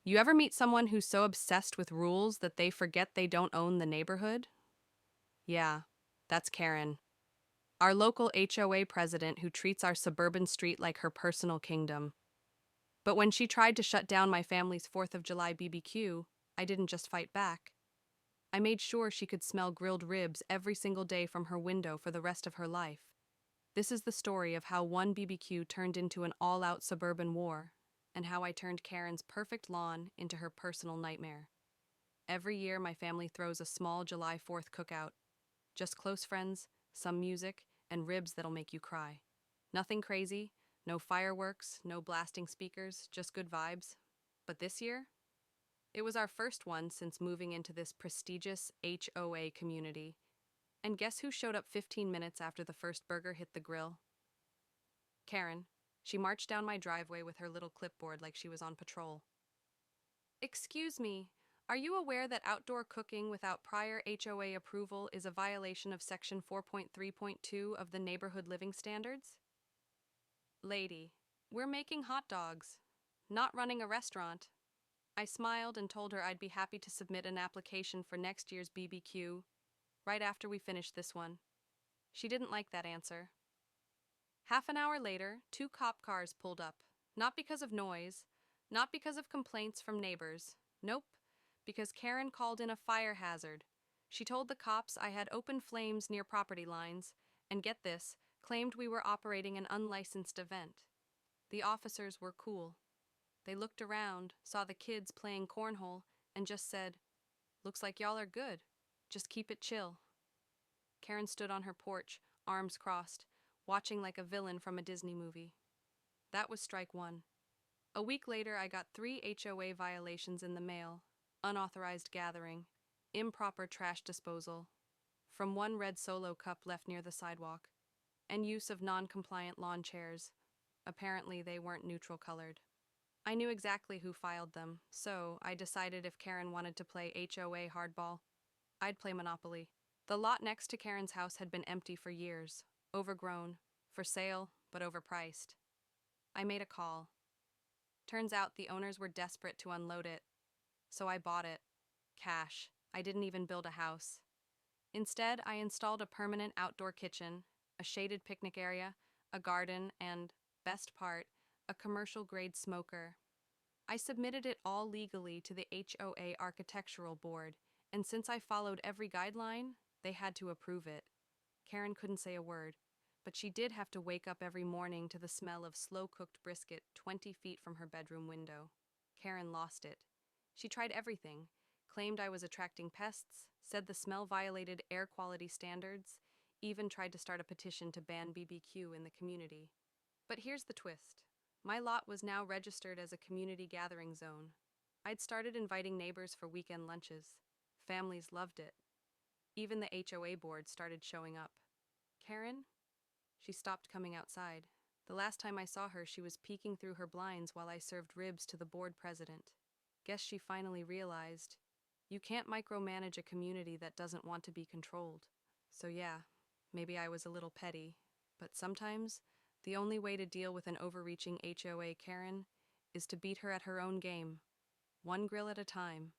You ever meet someone who's so obsessed with rules that they forget they don't own the neighborhood? Yeah, that's Karen, our local HOA president who treats our suburban street like her personal kingdom. But when she tried to shut down my family's 4th of July BBQ, I didn't just fight back. I made sure she could smell grilled ribs every single day from her window for the rest of her life. This is the story of how one BBQ turned into an all-out suburban war, and how I turned Karen's perfect lawn into her personal nightmare. Every year, my family throws a small July 4th cookout. Just close friends, some music, and ribs that'll make you cry. Nothing crazy, no fireworks, no blasting speakers, just good vibes. But this year, it was our first one since moving into this prestigious HOA community. And guess who showed up 15 minutes after the first burger hit the grill? Karen. She marched down my driveway with her little clipboard like she was on patrol. Excuse me, are you aware that outdoor cooking without prior HOA approval is a violation of Section 4.3.2 of the Neighborhood Living Standards? Lady, we're making hot dogs, not running a restaurant. I smiled and told her I'd be happy to submit an application for next year's BBQ, right after we finished this one. She didn't like that answer. Half an hour later, 2 cop cars pulled up. Not because of noise, not because of complaints from neighbors. Nope, because Karen called in a fire hazard. She told the cops I had open flames near property lines, and get this, claimed we were operating an unlicensed event. The officers were cool. They looked around, saw the kids playing cornhole, and just said, "Looks like y'all are good. Just keep it chill." Karen stood on her porch, arms crossed, watching like a villain from a Disney movie. That was strike one. A week later, I got 3 HOA violations in the mail: unauthorized gathering, improper trash disposal, from one red Solo cup left near the sidewalk, and use of non-compliant lawn chairs. Apparently, they weren't neutral colored. I knew exactly who filed them, so I decided if Karen wanted to play HOA hardball, I'd play Monopoly. The lot next to Karen's house had been empty for years, overgrown, for sale, but overpriced. I made a call. Turns out the owners were desperate to unload it, so I bought it. Cash. I didn't even build a house. Instead, I installed a permanent outdoor kitchen, a shaded picnic area, a garden, and, best part, a commercial-grade smoker. I submitted it all legally to the HOA Architectural Board, and since I followed every guideline, they had to approve it. Karen couldn't say a word, but she did have to wake up every morning to the smell of slow-cooked brisket 20 feet from her bedroom window. Karen lost it. She tried everything, claimed I was attracting pests, said the smell violated air quality standards, even tried to start a petition to ban BBQ in the community. But here's the twist. My lot was now registered as a community gathering zone. I'd started inviting neighbors for weekend lunches. Families loved it. Even the HOA board started showing up. Karen? She stopped coming outside. The last time I saw her, she was peeking through her blinds while I served ribs to the board president. Guess she finally realized, you can't micromanage a community that doesn't want to be controlled. So yeah, maybe I was a little petty, but sometimes the only way to deal with an overreaching HOA Karen is to beat her at her own game, one grill at a time.